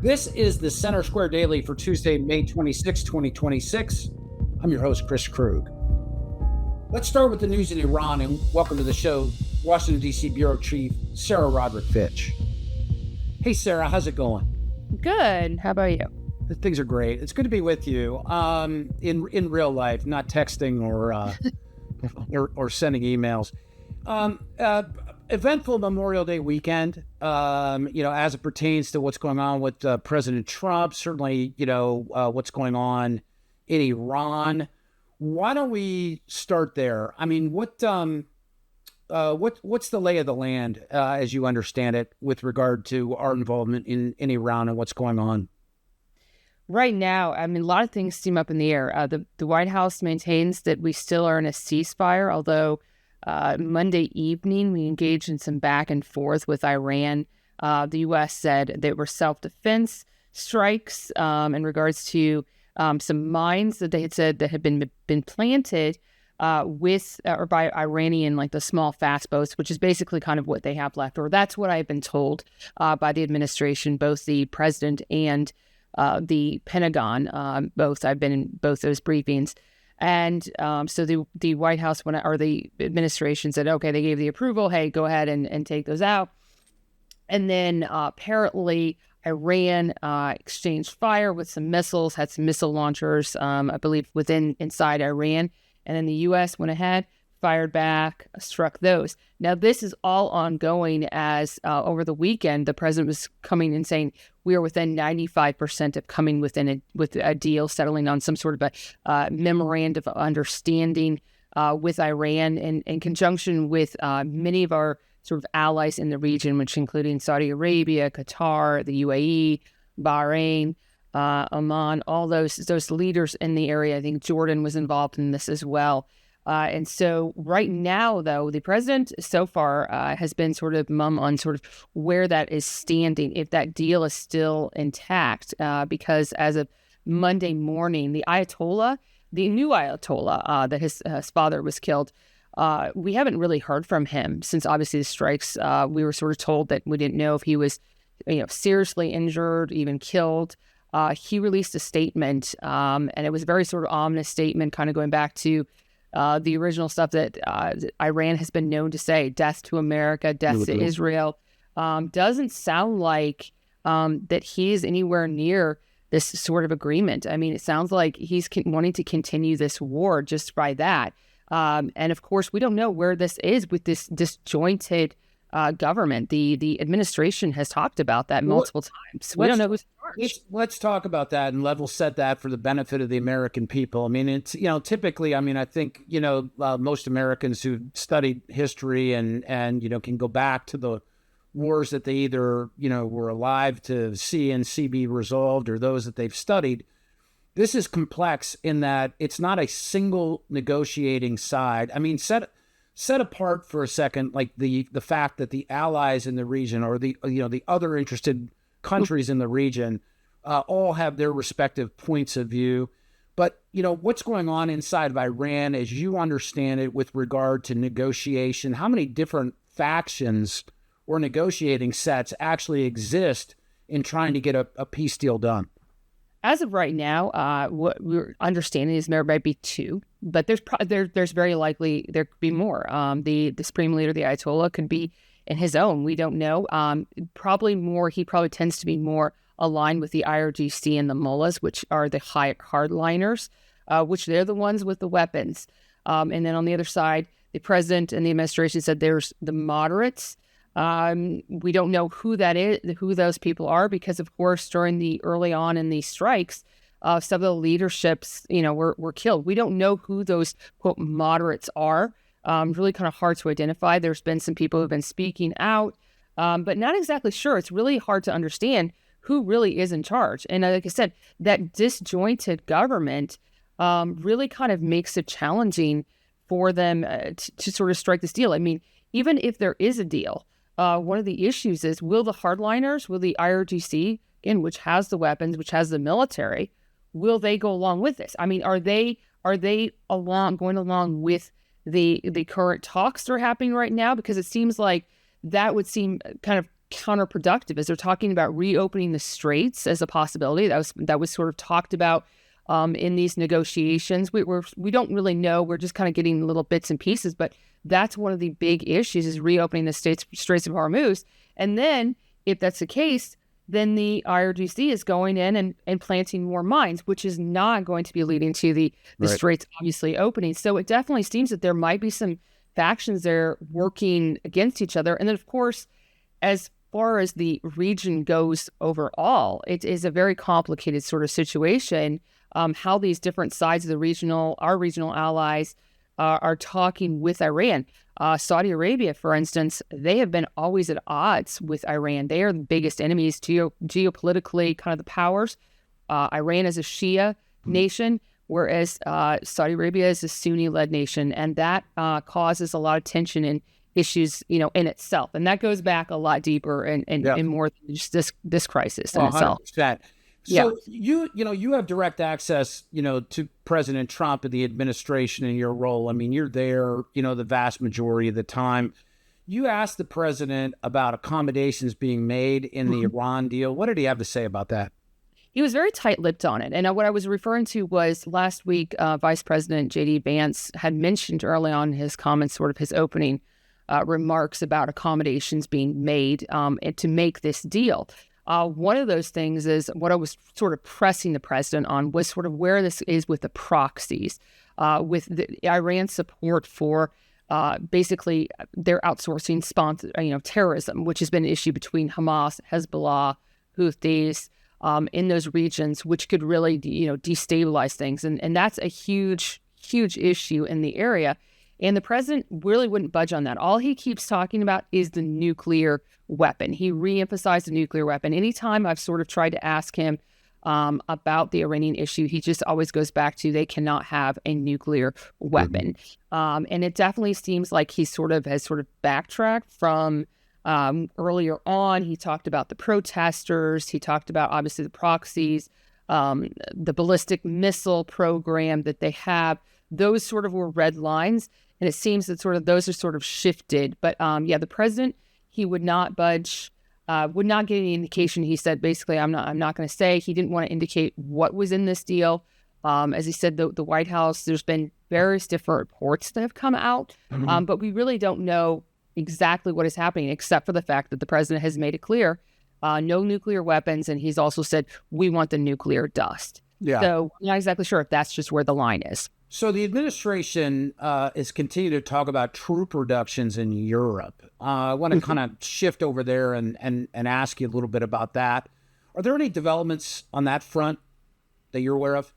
This is the Center Square Daily for Tuesday, May 26, 2026. I'm your host, Chris Krug. Let's start with the news in Iran, and welcome to the show, Washington, D.C. Bureau Chief Sarah Roderick-Fitch. Hey, Sarah, how's it going? Good. How about you? Things are great. It's good to be with you in real life, not texting or sending emails. Eventful Memorial Day weekend, as it pertains to what's going on with President Trump, certainly, what's going on in Iran. Why don't we start there? I mean, what's the lay of the land, as you understand it, with regard to our involvement in Iran and what's going on? Right now, a lot of things seem up in the air. The White House maintains that we still are in a ceasefire, although Monday evening, we engaged in some back and forth with Iran. The U.S. said they were self-defense strikes in regards to some mines that they had said that had been planted by Iranian, like the small fast boats, which is basically kind of what they have left, or that's what I've been told by the administration, both the president and the Pentagon. I've been in both those briefings. And so the White House or the administration said, okay, they gave the approval. Hey, go ahead and take those out. And then apparently Iran exchanged fire with some missiles, had some missile launchers, I believe, inside Iran. And then the U.S. went ahead, fired back, struck those. Now, this is all ongoing as over the weekend, the president was coming and saying, we are within 95% of coming with a deal, settling on some sort of a memorandum of understanding with Iran in conjunction with many of our sort of allies in the region, which including Saudi Arabia, Qatar, the UAE, Bahrain, Oman, all those leaders in the area. I think Jordan was involved in this as well. And so right now, though, the president so far has been sort of mum on sort of where that is standing, if that deal is still intact, because as of Monday morning, the new Ayatollah, that his father was killed, we haven't really heard from him since obviously the strikes. We were sort of told that we didn't know if he was, seriously injured, even killed. He released a statement, and it was a very sort of ominous statement, kind of going back to the original stuff that Iran has been known to say, death to America, death to Israel. Doesn't sound like that he's anywhere near this sort of agreement. It sounds like he's wanting to continue this war just by that. And of course, we don't know where this is with this disjointed government. The administration has talked about that multiple times. We don't know who's in charge. Let's talk about that and level set that for the benefit of the American people. It's, typically, I think, most Americans who studied history and can go back to the wars that they either, were alive to see and see be resolved, or those that they've studied. This is complex in that it's not a single negotiating side. Set apart for a second, like the fact that the allies in the region, or the other interested countries in the region, all have their respective points of view. But what's going on inside of Iran, as you understand it, with regard to negotiation? How many different factions or negotiating sets actually exist in trying to get a peace deal done? As of right now, what we're understanding is there might be two, but there's very likely there could be more. The supreme leader, the Ayatollah, could be in his own. We don't know. Probably more. He probably tends to be more aligned with the IRGC and the mullahs, which are the hardliners, which they're the ones with the weapons. And then on the other side, the president and the administration said there's the moderates. We don't know who that is, who those people are, because of course, during early on in these strikes, some of the leaderships, were killed. We don't know who those quote moderates are. Really kind of hard to identify. There's been some people who've been speaking out, but not exactly sure. It's really hard to understand who really is in charge. And like I said, that disjointed government really kind of makes it challenging for them to sort of strike this deal. Even if there is a deal, one of the issues is, will the hardliners, will the IRGC, again, which has the weapons, which has the military, will they go along with this? Are they going along with the current talks that are happening right now? Because it seems like that would seem kind of counterproductive as they're talking about reopening the straits as a possibility. That was sort of talked about in these negotiations. We don't really know. We're just kind of getting little bits and pieces, but that's one of the big issues is reopening the Straits of Hormuz. And then if that's the case, then the IRGC is going in and planting more mines, which is not going to be leading to the Right. straits obviously opening. So it definitely seems that there might be some factions there working against each other. And then, of course, as far as the region goes overall, it is a very complicated sort of situation. How these different sides of our regional allies are talking with Iran. Saudi Arabia, for instance, they have been always at odds with Iran. They are the biggest enemies geopolitically, kind of the powers. Iran is a Shia nation, whereas Saudi Arabia is a Sunni-led nation, and that causes a lot of tension and issues, in itself. And that goes back a lot deeper and more than just this crisis in itself. 100%. So you have direct access, to President Trump and the administration in your role. I mean, you're there, the vast majority of the time. You asked the president about accommodations being made in the Iran deal. What did he have to say about that? He was very tight-lipped on it. And what I was referring to was last week, Vice President J.D. Vance had mentioned early on in his comments, sort of his opening remarks about accommodations being made and to make this deal. One of those things is what I was sort of pressing the president on was sort of where this is with the proxies, with the Iran support for basically their outsourcing terrorism, which has been an issue between Hamas, Hezbollah, Houthis in those regions, which could really destabilize things, and that's a huge issue in the area. And the president really wouldn't budge on that. All he keeps talking about is the nuclear weapon. He reemphasized the nuclear weapon. Anytime I've sort of tried to ask him about the Iranian issue, he just always goes back to they cannot have a nuclear weapon. And it definitely seems like he has sort of backtracked from earlier on. He talked about the protesters. He talked about, obviously, the proxies, the ballistic missile program that they have. Those sort of were red lines. And it seems that sort of those are sort of shifted. But the president, he would not budge, would not get any indication. He said, basically, I'm not going to say. He didn't want to indicate what was in this deal. As he said, the White House, there's been various different reports that have come out, but we really don't know exactly what is happening, except for the fact that the president has made it clear, no nuclear weapons. And he's also said, we want the nuclear dust. Yeah. So I'm not exactly sure if that's just where the line is. So the administration is continuing to talk about troop reductions in Europe. I want to kind of shift over there and ask you a little bit about that. Are there any developments on that front that you're aware of?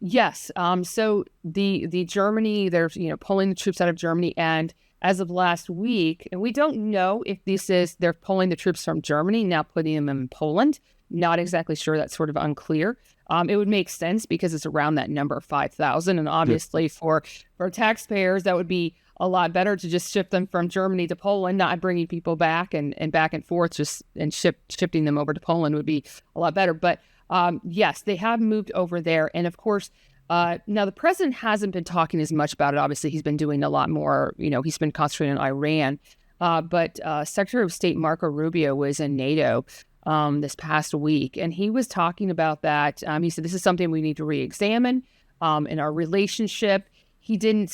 Yes. So the Germany, they're pulling the troops out of Germany, and as of last week, and we don't know if they're pulling the troops from Germany, now putting them in Poland. Not exactly sure. That's sort of unclear. It would make sense because it's around that number 5,000. And obviously for taxpayers, that would be a lot better to just ship them from Germany to Poland, not bringing people back and back and forth, and shifting them over to Poland would be a lot better. But yes, they have moved over there. And of course, now the president hasn't been talking as much about it. Obviously, he's been doing a lot more, he's been concentrating on Iran. But Secretary of State Marco Rubio was in NATO this past week, and he was talking about that. He said, this is something we need to re-examine in our relationship. He didn't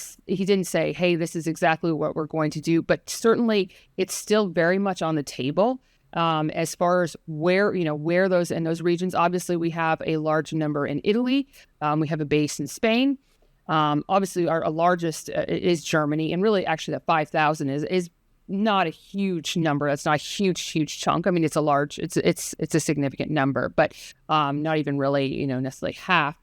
say, hey, this is exactly what we're going to do, but certainly it's still very much on the table as far as where those in those regions. Obviously, we have a large number in Italy. We have a base in Spain. Obviously, our largest is Germany, and really, actually, that 5,000 is not a huge number. That's not a huge chunk. I mean, it's a significant number, but not even really, necessarily half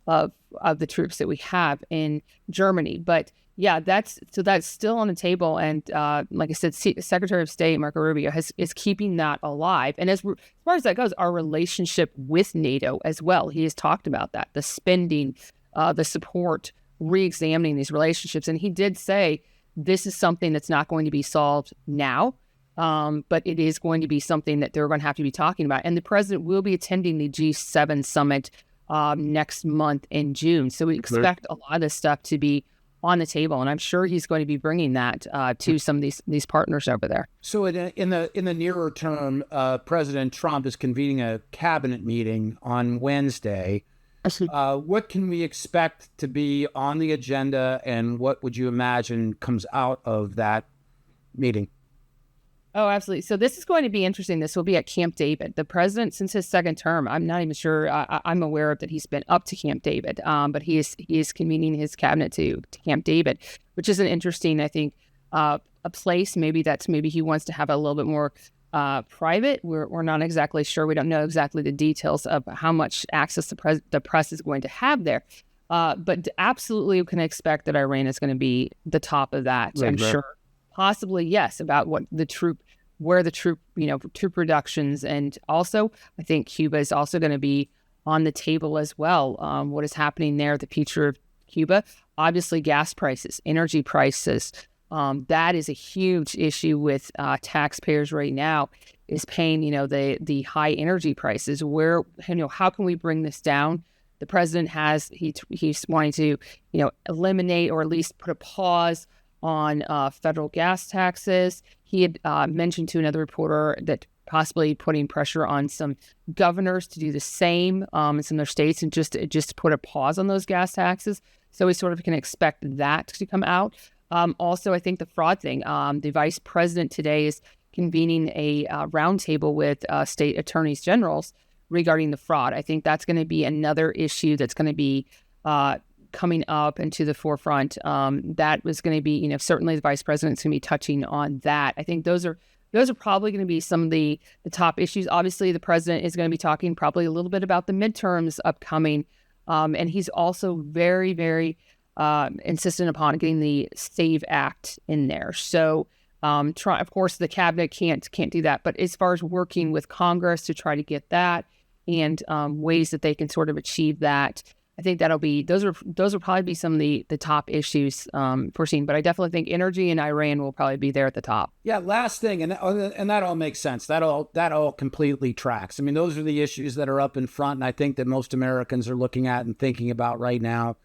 of the troops that we have in Germany. But yeah, that's still on the table. And like I said, Secretary of State Marco Rubio is keeping that alive. And as far as that goes, our relationship with NATO as well, he has talked about that, the spending, the support, re-examining these relationships. And he did say, this is something that's not going to be solved now, but it is going to be something that they're going to have to be talking about. And the president will be attending the G7 summit next month in June. So we expect a lot of this stuff to be on the table, and I'm sure he's going to be bringing that to some of these partners over there. So in the nearer term, President Trump is convening a cabinet meeting on Wednesday. What can we expect to be on the agenda, and what would you imagine comes out of that meeting? Oh, absolutely. So this is going to be interesting. This will be at Camp David. The president, since his second term, I'm not even sure. I'm aware of that he's been up to Camp David, but he is convening his cabinet to Camp David, which is an interesting, I think, a place. Maybe he wants to have a little bit more private. We're not exactly sure. We don't know exactly the details of how much access the press is going to have there. But absolutely, you can expect that Iran is going to be the top of that. Right, I'm sure. Possibly, yes, about where the troop reductions, and also I think Cuba is also going to be on the table as well. What is happening there, the future of Cuba, obviously gas prices, energy prices, that is a huge issue with taxpayers right now, is paying, the high energy prices. Where, how can we bring this down? The president he's wanting to, eliminate or at least put a pause on federal gas taxes. He had mentioned to another reporter that possibly putting pressure on some governors to do the same in some of their states, and just put a pause on those gas taxes. So we sort of can expect that to come out. Also, I think the fraud thing. The vice president today is convening a roundtable with state attorneys generals regarding the fraud. I think that's going to be another issue that's going to be coming up into the forefront. That was going to be, certainly the vice president's going to be touching on that. I think those are probably going to be some of the top issues. Obviously, the president is going to be talking probably a little bit about the midterms upcoming. And he's also very, very insistent upon getting the SAVE Act in there. So, of course, the cabinet can't do that. But as far as working with Congress to try to get that, and ways that they can sort of achieve that, I think those will probably be some of the top issues foreseen. But I definitely think energy and Iran will probably be there at the top. Yeah, last thing, and that all makes sense. That all completely tracks. I mean, those are the issues that are up in front, and I think that most Americans are looking at and thinking about right now.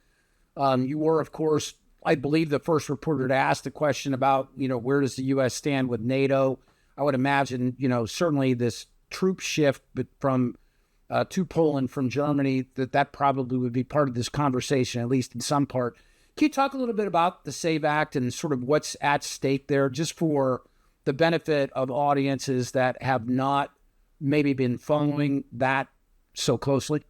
You were, of course, I believe, the first reporter to ask the question about, where does the U.S. stand with NATO? I would imagine, certainly this troop shift from to Poland from Germany, that probably would be part of this conversation, at least in some part. Can you talk a little bit about the SAVE Act and sort of what's at stake there, just for the benefit of audiences that have not maybe been following that so closely?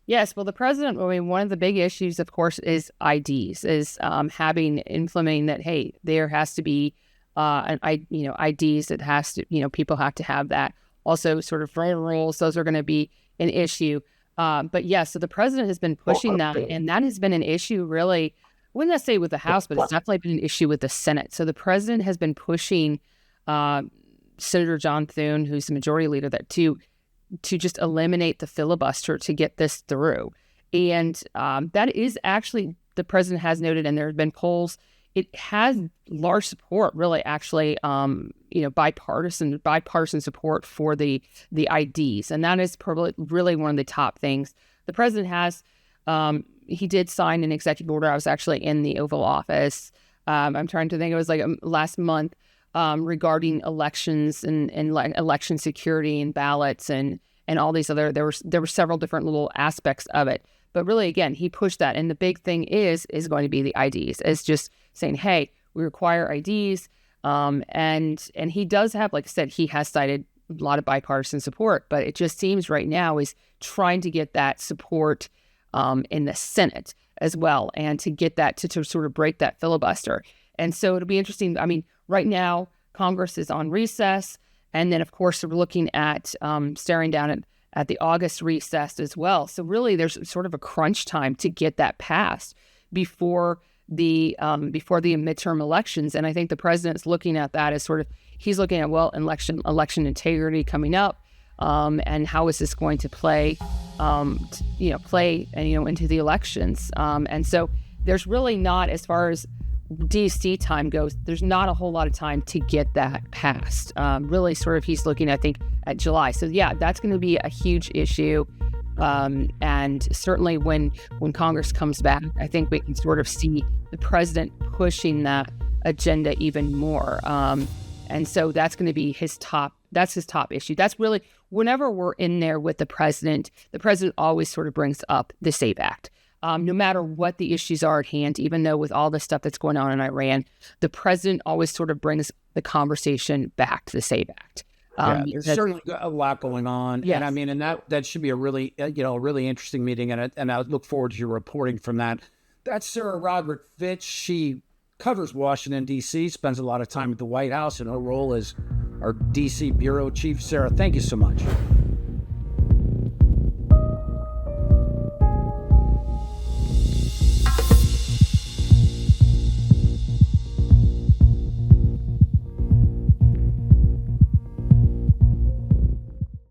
Yes, well, the president, one of the big issues, of course, is IDs, is implementing that, hey, there has to be IDs that has to, people have to have that. Also, sort of federal rules, those are going to be an issue. But yes, so the president has been pushing that, and that has been an issue, really. I wouldn't say with the House, but it's definitely been an issue with the Senate. So the president has been pushing Senator John Thune, who's the majority leader, that to just eliminate the filibuster to get this through. And that is actually, the president has noted, and there have been polls, it has large support, really, actually, bipartisan support for the IDs. And that is probably really one of the top things. The president has, he did sign an executive order. I was actually in the Oval Office. I'm trying to think, it was like last month, regarding elections and election security and ballots and all these other, there were several different little aspects of it. But really, again, he pushed that. And the big thing is going to be the IDs. It's just saying, hey, we require IDs. And he does have, like I said, he has cited a lot of bipartisan support, but it just seems right now is trying to get that support in the Senate as well, and to get that to sort of break that filibuster. And so it'll be interesting. I mean, right now, Congress is on recess. And then, of course, we're looking at staring down at the August recess as well. So really, there's sort of a crunch time to get that passed before the midterm elections. And I think the president's looking at that as sort of, he's looking at, well, election integrity coming up, and how is this going to play into the elections. And so there's really not, as far as DC time goes, there's not a whole lot of time to get that passed. Really, sort of, he's looking, I think, at July. So yeah, that's going to be a huge issue. And certainly when Congress comes back, I think we can sort of see the president pushing that agenda even more. And so that's going to be his top issue. That's really, whenever we're in there with the president always sort of brings up the SAVE Act. No matter what the issues are at hand, even though with all the stuff that's going on in Iran, the president always sort of brings the conversation back to the SAVE Act. There's certainly a lot going on. Yes. And I mean, and that should be a really, really interesting meeting. And I look forward to your reporting from that. That's Sarah Roderick-Fitch. She covers Washington, D.C., spends a lot of time at the White House, and her role as our D.C. bureau chief. Sarah, thank you so much.